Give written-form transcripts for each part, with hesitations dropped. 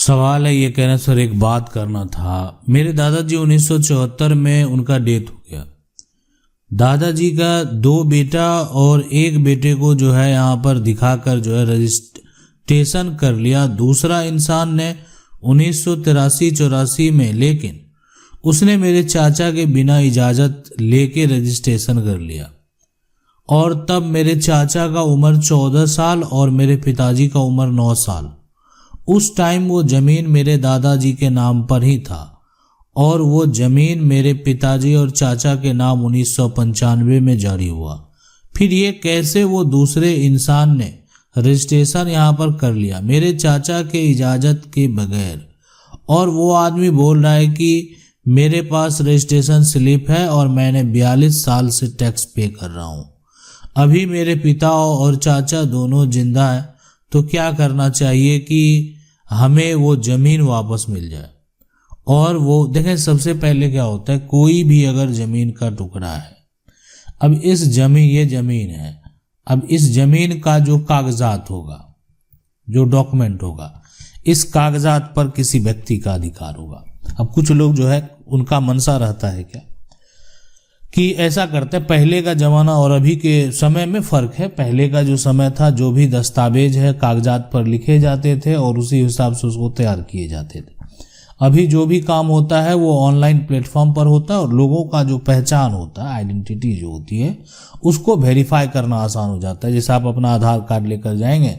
सवाल है ये कहना सर एक बात करना था। मेरे दादाजी 1974 में उनका डेथ हो गया। दादाजी का 2 बेटा और 1 बेटे को जो है यहाँ पर दिखाकर जो है रजिस्ट्रेशन कर लिया दूसरा इंसान ने 1983-84 में, लेकिन उसने मेरे चाचा के बिना इजाज़त लेके रजिस्ट्रेशन कर लिया और तब मेरे चाचा का उम्र 14 साल और मेरे पिताजी का उम्र 9 साल। उस टाइम वो ज़मीन मेरे दादाजी के नाम पर ही था और वो ज़मीन मेरे पिताजी और चाचा के नाम 1995 में जारी हुआ। फिर ये कैसे वो दूसरे इंसान ने रजिस्ट्रेशन यहाँ पर कर लिया मेरे चाचा के इजाज़त के बगैर, और वो आदमी बोल रहा है कि मेरे पास रजिस्ट्रेशन स्लिप है और मैंने 42 साल से टैक्स पे कर रहा हूँ। अभी मेरे पिता और चाचा दोनों जिंदा हैं, तो क्या करना चाहिए कि हमें वो ज़मीन वापस मिल जाए। और वो देखें, सबसे पहले क्या होता है, कोई भी अगर ज़मीन का टुकड़ा है, अब इस ज़मीन ये ज़मीन है, अब इस ज़मीन का जो कागजात होगा, जो डॉक्यूमेंट होगा, इस कागजात पर किसी व्यक्ति का अधिकार होगा। अब कुछ लोग जो है उनका मनसा रहता है क्या कि ऐसा करते हैं। पहले का ज़माना और अभी के समय में फ़र्क है। पहले का जो समय था, जो भी दस्तावेज है कागजात पर लिखे जाते थे और उसी हिसाब से उसको तैयार किए जाते थे। अभी जो भी काम होता है वो ऑनलाइन प्लेटफॉर्म पर होता है और लोगों का जो पहचान होता है, आइडेंटिटी जो होती है, उसको वेरीफाई करना आसान हो जाता है। जैसे आप अपना आधार कार्ड लेकर जाएंगे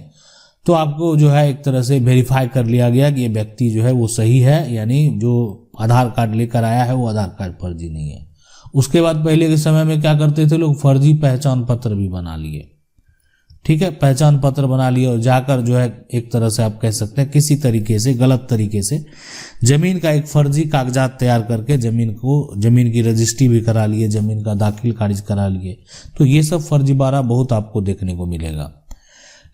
तो आपको जो है एक तरह से वेरीफाई कर लिया गया कि ये व्यक्ति जो है वो सही है, यानी जो आधार कार्ड लेकर आया है वो आधार कार्ड फर्जी नहीं है। उसके बाद पहले के समय में क्या करते थे लोग, फर्जी पहचान पत्र भी बना लिए। ठीक है, पहचान पत्र बना लिए और जाकर जो है एक तरह से आप कह सकते हैं किसी तरीके से, गलत तरीके से जमीन का एक फर्जी कागजात तैयार करके जमीन की रजिस्ट्री भी करा लिए, जमीन का दाखिल खारिज करा लिए। तो ये सब फर्जीवाड़ा बहुत आपको देखने को मिलेगा।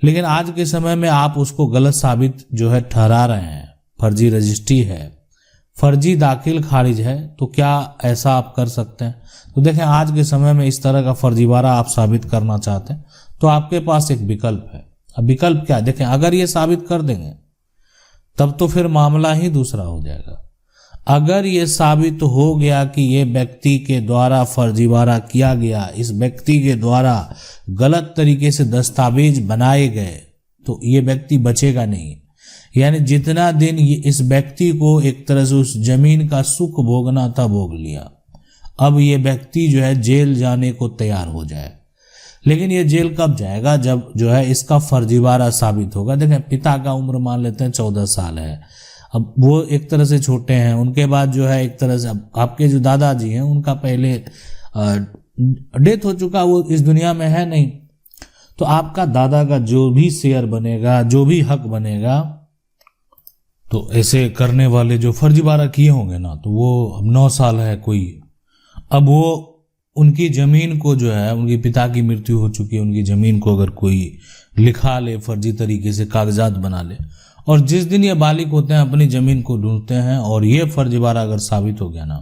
लेकिन आज के समय में आप उसको गलत साबित जो है ठहरा रहे हैं, फर्जी रजिस्ट्री है, फर्जी दाखिल खारिज है, तो क्या ऐसा आप कर सकते हैं? तो देखें, आज के समय में इस तरह का फर्जीवाड़ा आप साबित करना चाहते हैं तो आपके पास एक विकल्प है। अब विकल्प क्या है? देखें, अगर ये साबित कर देंगे तब तो फिर मामला ही दूसरा हो जाएगा। अगर ये साबित हो गया कि ये व्यक्ति के द्वारा फर्जीवाड़ा किया गया, इस व्यक्ति के द्वारा गलत तरीके से दस्तावेज बनाए गए, तो ये व्यक्ति बचेगा नहीं। यानी जितना दिन ये इस व्यक्ति को एक तरह से उस जमीन का सुख भोगना था, भोग लिया। अब ये व्यक्ति जो है जेल जाने को तैयार हो जाए। लेकिन ये जेल कब जाएगा? जब जो है इसका फर्जीवाड़ा साबित होगा। देखें, पिता का उम्र मान लेते हैं 14 साल है, अब वो एक तरह से छोटे हैं। उनके बाद जो है एक तरह से आपके जो दादाजी हैं उनका पहले डेथ हो चुका, वो इस दुनिया में है नहीं। तो आपका दादा का जो भी शेयर बनेगा, जो भी हक बनेगा, तो ऐसे करने वाले जो फर्जीवाड़ा किए होंगे ना, तो वो अब 9 साल है कोई, अब वो उनकी ज़मीन को जो है, उनके पिता की मृत्यु हो चुकी है, उनकी ज़मीन को अगर कोई लिखा ले, फर्जी तरीके से कागजात बना ले, और जिस दिन ये बालिग होते हैं अपनी ज़मीन को ढूंढते हैं और ये फर्जीवाड़ा अगर साबित हो गया ना,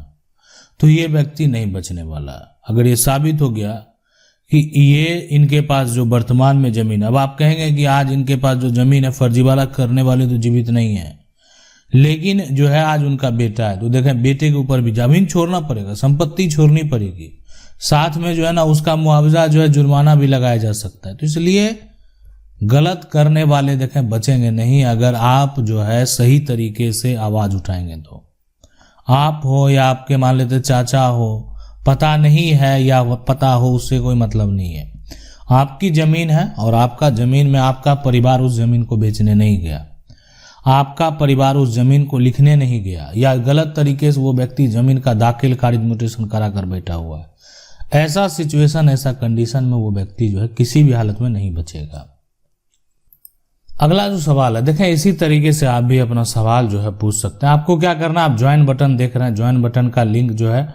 तो ये व्यक्ति नहीं बचने वाला। अगर ये साबित हो गया कि ये इनके पास जो वर्तमान में ज़मीन, अब आप कहेंगे कि आज इनके पास जो ज़मीन है, फर्जीवाड़ा करने वाले तो जीवित नहीं है, लेकिन जो है आज उनका बेटा है, तो देखें बेटे के ऊपर भी जमीन छोड़ना पड़ेगा, संपत्ति छोड़नी पड़ेगी, साथ में जो है ना उसका मुआवजा जो है, जुर्माना भी लगाया जा सकता है। तो इसलिए गलत करने वाले देखें बचेंगे नहीं, अगर आप जो है सही तरीके से आवाज़ उठाएंगे। तो आप हो या आपके मान लेते चाचा हो, पता नहीं है या पता हो, उससे कोई मतलब नहीं है। आपकी ज़मीन है और आपका ज़मीन में आपका परिवार उस ज़मीन को बेचने नहीं गया, आपका परिवार उस ज़मीन को लिखने नहीं गया, या गलत तरीके से वो व्यक्ति ज़मीन का दाखिल खारिज म्यूटेशन करा कर बैठा हुआ है। ऐसा सिचुएशन, ऐसा कंडीशन में वो व्यक्ति जो है किसी भी हालत में नहीं बचेगा। अगला जो सवाल है, देखें इसी तरीके से आप भी अपना सवाल जो है पूछ सकते हैं। आपको क्या करना है, आप ज्वाइन बटन देख रहे हैं, ज्वाइन बटन का लिंक जो है,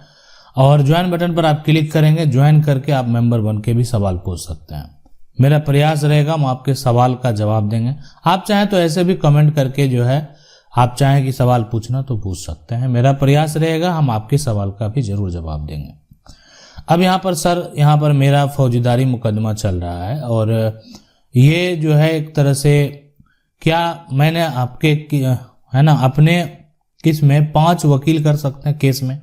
और ज्वाइन बटन पर आप क्लिक करेंगे, ज्वाइन करके आप मेंबर बन के भी सवाल पूछ सकते हैं। मेरा प्रयास रहेगा हम आपके सवाल का जवाब देंगे। आप चाहें तो ऐसे भी कमेंट करके जो है, आप चाहें कि सवाल पूछना तो पूछ सकते हैं। मेरा प्रयास रहेगा हम आपके सवाल का भी जरूर जवाब देंगे। अब यहाँ पर सर, यहाँ पर मेरा फौजदारी मुकदमा चल रहा है और ये जो है एक तरह से, क्या मैंने आपके है ना, अपने किस में 5 वकील कर सकते हैं केस में।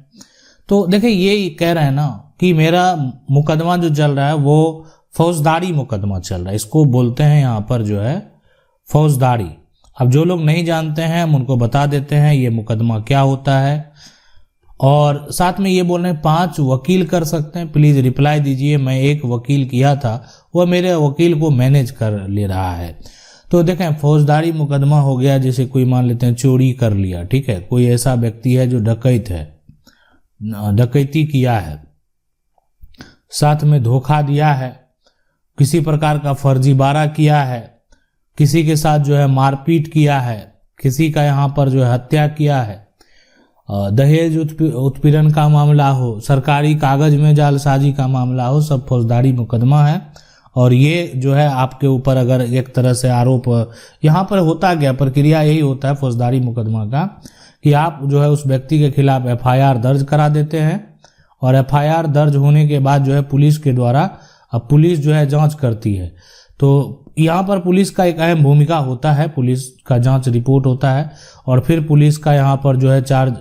तो देखिए ये कह रहे हैं ना कि मेरा मुकदमा जो चल रहा है वो फौजदारी मुकदमा चल रहा है, इसको बोलते हैं यहाँ पर जो है फौजदारी। अब जो लोग नहीं जानते हैं हम उनको बता देते हैं ये मुकदमा क्या होता है। और साथ में ये बोल रहे हैं 5 वकील कर सकते हैं, प्लीज रिप्लाई दीजिए। मैं एक वकील किया था, वह मेरे वकील को मैनेज कर ले रहा है। तो देखें फौजदारी मुकदमा हो गया, जैसे कोई मान लेते हैं चोरी कर लिया, ठीक है, कोई ऐसा व्यक्ति है जो डकैत है, डकैती किया है, साथ में धोखा दिया है, किसी प्रकार का फर्जीवाड़ा किया है, किसी के साथ जो है मारपीट किया है, किसी का यहाँ पर जो है हत्या किया है, दहेज उत्पीड़न का मामला हो, सरकारी कागज में जालसाजी का मामला हो, सब फौजदारी मुकदमा है। और ये जो है आपके ऊपर अगर एक तरह से आरोप यहाँ पर होता गया, प्रक्रिया यही होता है फौजदारी मुकदमा का कि आप जो है उस व्यक्ति के खिलाफ एफआईआर दर्ज करा देते हैं और एफआईआर दर्ज होने के बाद जो है पुलिस के द्वारा अब पुलिस जो है जांच करती है। तो यहाँ पर पुलिस का एक अहम भूमिका होता है, पुलिस का जांच रिपोर्ट होता है और फिर पुलिस का यहाँ पर जो है चार्ज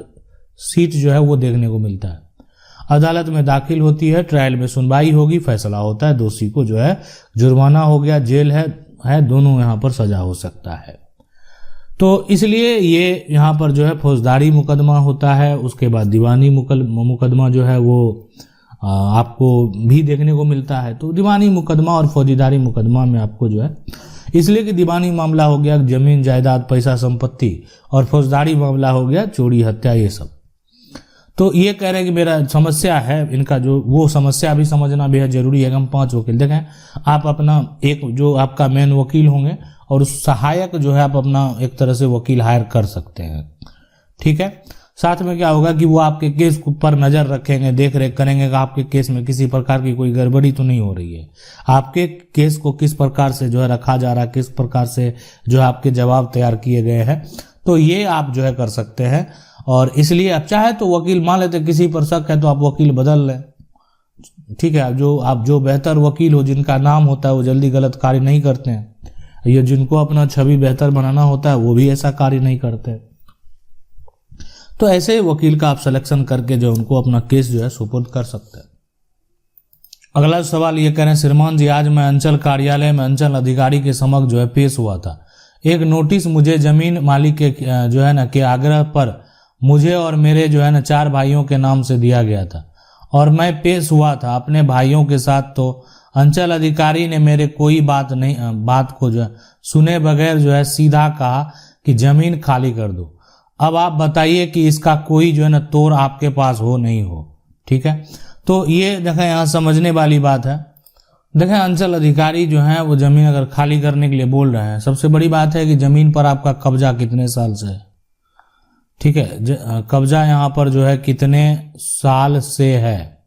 शीट जो है वो देखने को मिलता है, अदालत में दाखिल होती है, ट्रायल में सुनवाई होगी, फैसला होता है, दोषी को जो है जुर्माना हो गया, जेल है दोनों यहाँ पर सजा हो सकता है। तो इसलिए ये यहाँ पर जो है फौजदारी मुकदमा होता है। उसके बाद दीवानी मुकदमा जो है वो आपको भी देखने को मिलता है। तो दीवानी मुकदमा और फौजदारी मुकदमा में आपको जो है, इसलिए कि दीवानी मामला हो गया जमीन जायदाद पैसा संपत्ति और फौजदारी मामला हो गया चोरी हत्या ये सब। तो ये कह रहे हैं कि मेरा समस्या है इनका, जो वो समस्या भी समझना बेहद जरूरी है। हम 5 वकील देखें, आप अपना एक जो आपका मेन वकील होंगे और उस सहायक जो है आप अपना एक तरह से वकील हायर कर सकते हैं, ठीक है। साथ में क्या होगा कि वो आपके केस पर नजर रखेंगे, देख रेख करेंगे कि आपके केस में किसी प्रकार की कोई गड़बड़ी तो नहीं हो रही है, आपके केस को किस प्रकार से जो है रखा जा रहा है, किस प्रकार से जो है आपके जवाब तैयार किए गए हैं। तो ये आप जो है कर सकते हैं। और इसलिए आप चाहे तो वकील मान लेते किसी पर शक है तो आप वकील बदल लें, ठीक है। आप जो बेहतर वकील हो, जिनका नाम होता है वो जल्दी गलत कार्य नहीं करते हैं, ये जिनको अपना छवि बेहतर बनाना होता है वो भी ऐसा कार्य नहीं करते। तो ऐसे वकील का आप सिलेक्शन करके जो उनको अपना केस जो है सुपुर्द कर सकते हैं। अगला सवाल ये कह रहे हैं, श्रीमान जी आज मैं अंचल कार्यालय में अंचल अधिकारी के समक्ष जो है पेश हुआ था। एक नोटिस मुझे जमीन मालिक के जो है ना के आग्रह पर मुझे और मेरे जो है ना 4 भाइयों के नाम से दिया गया था और मैं पेश हुआ था अपने भाइयों के साथ। तो अंचल अधिकारी ने मेरे कोई बात को जो है सुने बगैर जो है सीधा कहा कि जमीन खाली कर दो। अब आप बताइए कि इसका कोई जो है ना तोड़ आपके पास हो नहीं हो, ठीक है। तो ये देखें यहाँ समझने वाली बात है। देखें अंचल अधिकारी जो है वो जमीन अगर खाली करने के लिए बोल रहे हैं, सबसे बड़ी बात है कि जमीन पर आपका कब्जा कितने साल से है, ठीक है, कब्जा यहाँ पर जो है कितने साल से है।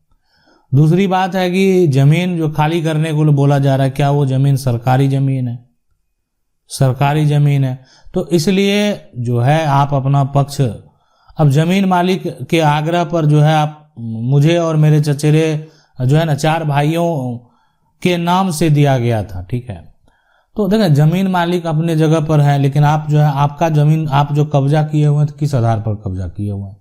दूसरी बात है कि जमीन जो खाली करने को बोला जा रहा है, क्या वो जमीन सरकारी जमीन है? सरकारी जमीन है। तो इसलिए जो है आप अपना पक्ष, अब जमीन मालिक के आग्रह पर जो है आप मुझे और मेरे चचेरे जो है ना 4 भाइयों के नाम से दिया गया था, ठीक है। तो देखें जमीन मालिक अपने जगह पर है, लेकिन आप जो है आपका जमीन आप जो कब्जा किए हुए हैं तो किस आधार पर कब्जा किए हुए हैं?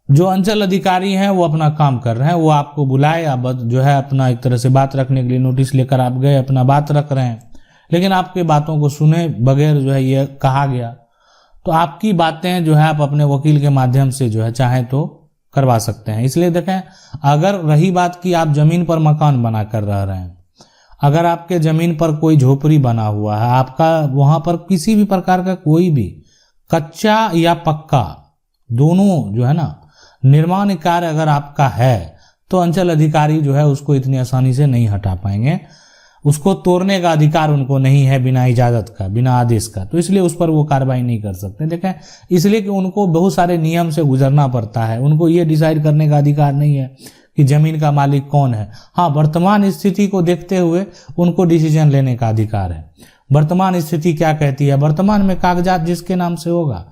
जो अंचल अधिकारी हैं वो अपना काम कर रहे हैं, वो आपको बुलाए, आप जो है अपना एक तरह से बात रखने के लिए नोटिस लेकर आप गए, अपना बात रख रहे हैं, लेकिन आपके बातों को सुने बगैर जो है ये कहा गया। तो आपकी बातें जो है आप अपने वकील के माध्यम से जो है चाहें तो करवा सकते हैं। इसलिए देखें, अगर रही बात कि आप जमीन पर मकान बना कर रह रहे हैं, अगर आपके जमीन पर कोई झोपड़ी बना हुआ है, आपका वहां पर किसी भी प्रकार का कोई भी कच्चा या पक्का दोनों जो है ना निर्माण कार्य अगर आपका है, तो अंचल अधिकारी जो है उसको इतनी आसानी से नहीं हटा पाएंगे। उसको तोड़ने का अधिकार उनको नहीं है बिना इजाजत का, बिना आदेश का। तो इसलिए उस पर वो कार्रवाई नहीं कर सकते। देखें, इसलिए कि उनको बहुत सारे नियम से गुजरना पड़ता है, उनको ये डिसाइड करने का अधिकार नहीं है कि जमीन का मालिक कौन है। हाँ, वर्तमान स्थिति को देखते हुए उनको डिसीजन लेने का अधिकार है। वर्तमान स्थिति क्या कहती है? वर्तमान में कागजात जिसके नाम से होगा,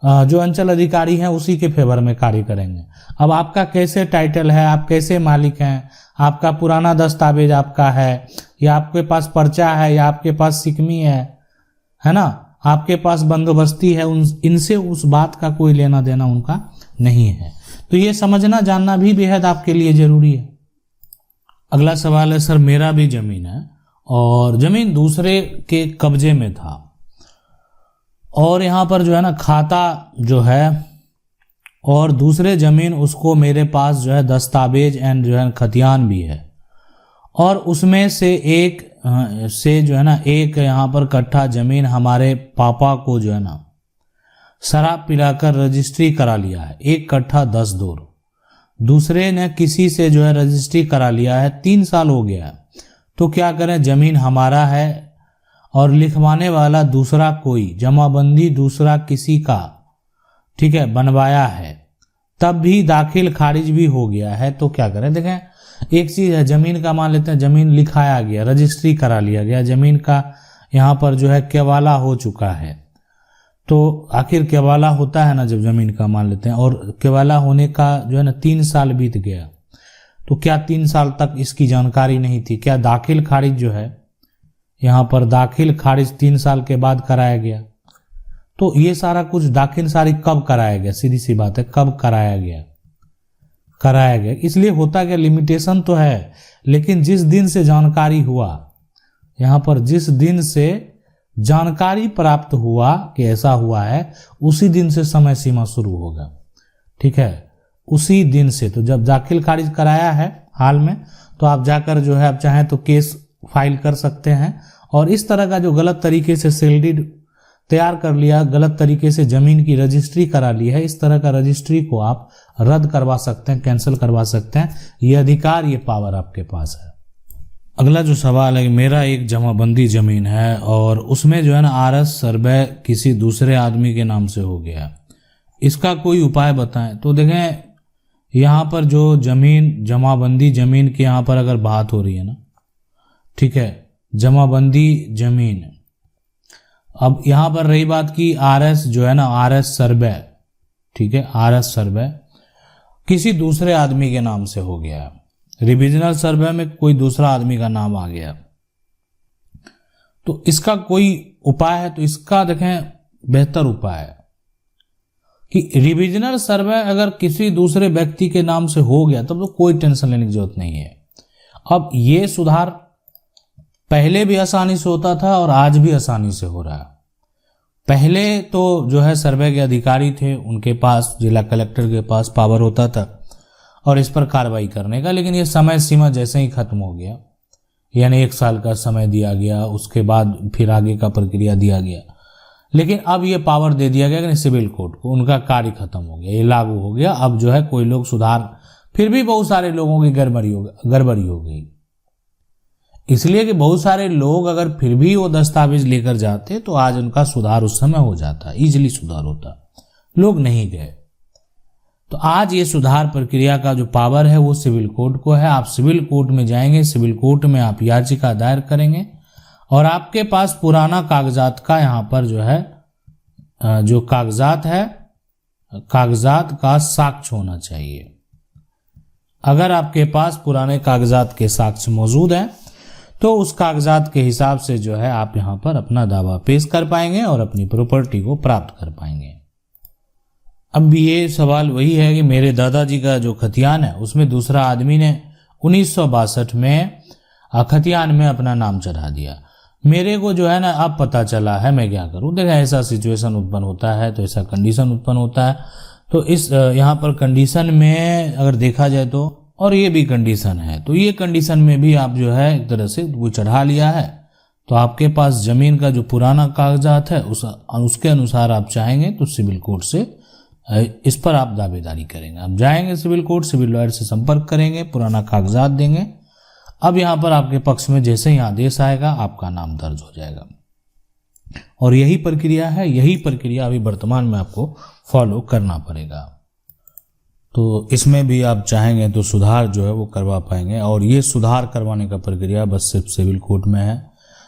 जो अंचल अधिकारी हैं उसी के फेवर में कार्य करेंगे। अब आपका कैसे टाइटल है, आप कैसे मालिक हैं, आपका पुराना दस्तावेज आपका है या आपके पास पर्चा है या आपके पास सिकमी है ना, आपके पास बंदोबस्ती है, इनसे उस बात का कोई लेना देना उनका नहीं है। तो ये समझना जानना भी बेहद आपके लिए जरूरी है। अगला सवाल है, सर मेरा भी जमीन है और जमीन दूसरे के कब्जे में था और यहाँ पर जो है ना खाता जो है और दूसरे जमीन उसको मेरे पास जो है दस्तावेज एंड जो है खतियान भी है और उसमें से एक जो है ना एक यहाँ पर कट्ठा जमीन हमारे पापा को जो है ना शराब पिलाकर रजिस्ट्री करा लिया है, 1 कट्ठा 10 दूर। दूसरे ने किसी से जो है रजिस्ट्री करा लिया है, 3 साल हो गया है। तो क्या करें, जमीन हमारा है और लिखवाने वाला दूसरा कोई, जमाबंदी दूसरा किसी का, ठीक है, बनवाया है, तब भी दाखिल खारिज भी हो गया है। तो क्या करें, देखें एक चीज है, जमीन का मान लेते हैं, जमीन लिखाया गया, रजिस्ट्री करा लिया गया, जमीन का यहाँ पर जो है केवाला हो चुका है। तो आखिर केवाला होता है ना जब जमीन का मान लेते हैं, और केवाला होने का जो है ना 3 साल बीत गया, तो क्या 3 साल तक इसकी जानकारी नहीं थी? क्या दाखिल खारिज जो है यहाँ पर दाखिल खारिज 3 साल के बाद कराया गया? तो ये सारा कुछ दाखिल खारिज कब कराया गया? सीधी सी बात है, कब कराया गया? इसलिए होता क्या, लिमिटेशन तो है, लेकिन जिस दिन से जानकारी हुआ, यहाँ पर जिस दिन से जानकारी प्राप्त हुआ कि ऐसा हुआ है, उसी दिन से समय सीमा शुरू होगा, ठीक है, उसी दिन से। तो जब दाखिल खारिज कराया है हाल में, तो आप जाकर जो है आप चाहें तो केस फाइल कर सकते हैं। और इस तरह का जो गलत तरीके से सेल डीड तैयार कर लिया, गलत तरीके से जमीन की रजिस्ट्री करा ली है, इस तरह का रजिस्ट्री को आप रद्द करवा सकते हैं, कैंसिल करवा सकते हैं। ये अधिकार, ये पावर आपके पास है। अगला जो सवाल है, मेरा एक जमाबंदी जमीन है और उसमें जो है ना आरएस सर्वे किसी दूसरे आदमी के नाम से हो गया, इसका कोई उपाय बताएं। तो देखें, यहाँ पर जो जमीन जमाबंदी जमीन की यहाँ पर अगर बात हो रही है ना, ठीक है, जमाबंदी जमीन, अब यहाँ पर रही बात की आरएस जो है ना आरएस सर्वे, ठीक है, आरएस सर्वे किसी दूसरे आदमी के नाम से हो गया, रिविजनल सर्वे में कोई दूसरा आदमी का नाम आ गया, तो इसका कोई उपाय है? तो इसका देखें बेहतर उपाय है कि रिविजनल सर्वे अगर किसी दूसरे व्यक्ति के नाम से हो गया तब तो कोई टेंशन लेने की जरूरत नहीं है। अब ये सुधार पहले भी आसानी से होता था और आज भी आसानी से हो रहा है। पहले तो जो है सर्वे के अधिकारी थे, उनके पास, जिला कलेक्टर के पास पावर होता था और इस पर कार्रवाई करने का, लेकिन ये समय सीमा जैसे ही खत्म हो गया, यानी 1 साल का समय दिया गया, उसके बाद फिर आगे का प्रक्रिया दिया गया, लेकिन अब ये पावर दे दिया गया कि सिविल कोर्ट को, उनका कार्य खत्म हो गया, ये लागू हो गया। अब जो है कोई लोग सुधार, फिर भी बहुत सारे लोगों की गड़बड़ी हो गई, इसलिए कि बहुत सारे लोग अगर फिर भी वो दस्तावेज लेकर जाते तो आज उनका सुधार उस समय हो जाता, इजीली सुधार होता, लोग नहीं गए। तो आज ये सुधार प्रक्रिया का जो पावर है वो सिविल कोर्ट को है। आप सिविल कोर्ट में जाएंगे, सिविल कोर्ट में आप याचिका दायर करेंगे और आपके पास पुराना कागजात का यहाँ पर जो है जो कागजात है, कागजात का साक्ष्य होना चाहिए। अगर आपके पास पुराने कागजात के साक्ष्य मौजूद हैं तो उस कागजात के हिसाब से जो है आप यहाँ पर अपना दावा पेश कर पाएंगे और अपनी प्रॉपर्टी को प्राप्त कर पाएंगे। अब ये सवाल वही है कि मेरे दादाजी का जो खतियान है उसमें दूसरा आदमी ने 1962 में खतियान में अपना नाम चढ़ा दिया, मेरे को जो है ना अब पता चला है, मैं क्या करूं? देखा ऐसा सिचुएशन उत्पन्न होता है तो ऐसा कंडीशन उत्पन्न होता है। तो इस यहाँ पर कंडीशन में अगर देखा जाए तो, और ये भी कंडीशन है, तो ये कंडीशन में भी आप जो है एक तरह से वो चढ़ा लिया है, तो आपके पास जमीन का जो पुराना कागजात है उसके अनुसार आप चाहेंगे तो सिविल कोर्ट से इस पर आप दावेदारी करेंगे। आप जाएंगे सिविल कोर्ट, सिविल लॉयर से संपर्क करेंगे, पुराना कागजात देंगे। अब यहाँ पर आपके पक्ष में जैसे ही आदेश आएगा आपका नाम दर्ज हो जाएगा और यही प्रक्रिया है, यही प्रक्रिया अभी वर्तमान में आपको फॉलो करना पड़ेगा। तो इसमें भी आप चाहेंगे तो सुधार जो है वो करवा पाएंगे और ये सुधार करवाने का प्रक्रिया बस सिर्फ सिविल कोर्ट में है।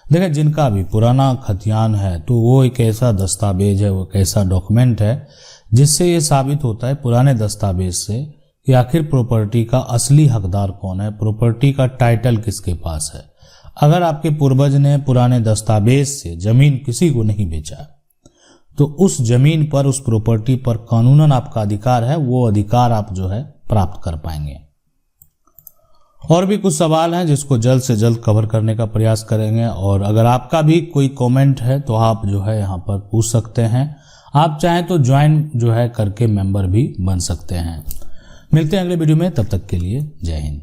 देखिए, जिनका भी पुराना खतियान है तो वो एक ऐसा दस्तावेज है, वो एक ऐसा डॉक्यूमेंट है जिससे ये साबित होता है पुराने दस्तावेज से कि आखिर प्रॉपर्टी का असली हकदार कौन है, प्रॉपर्टी का टाइटल किसके पास है। अगर आपके पूर्वज ने पुराने दस्तावेज से जमीन किसी को नहीं बेचा तो उस जमीन पर, उस प्रॉपर्टी पर कानूनन आपका अधिकार है, वो अधिकार आप जो है प्राप्त कर पाएंगे। और भी कुछ सवाल हैं जिसको जल्द से जल्द कवर करने का प्रयास करेंगे, और अगर आपका भी कोई कमेंट है तो आप जो है यहाँ पर पूछ सकते हैं। आप चाहें तो ज्वाइन जो है करके मेंबर भी बन सकते हैं। मिलते हैं अगले वीडियो में, तब तक के लिए जय हिंद।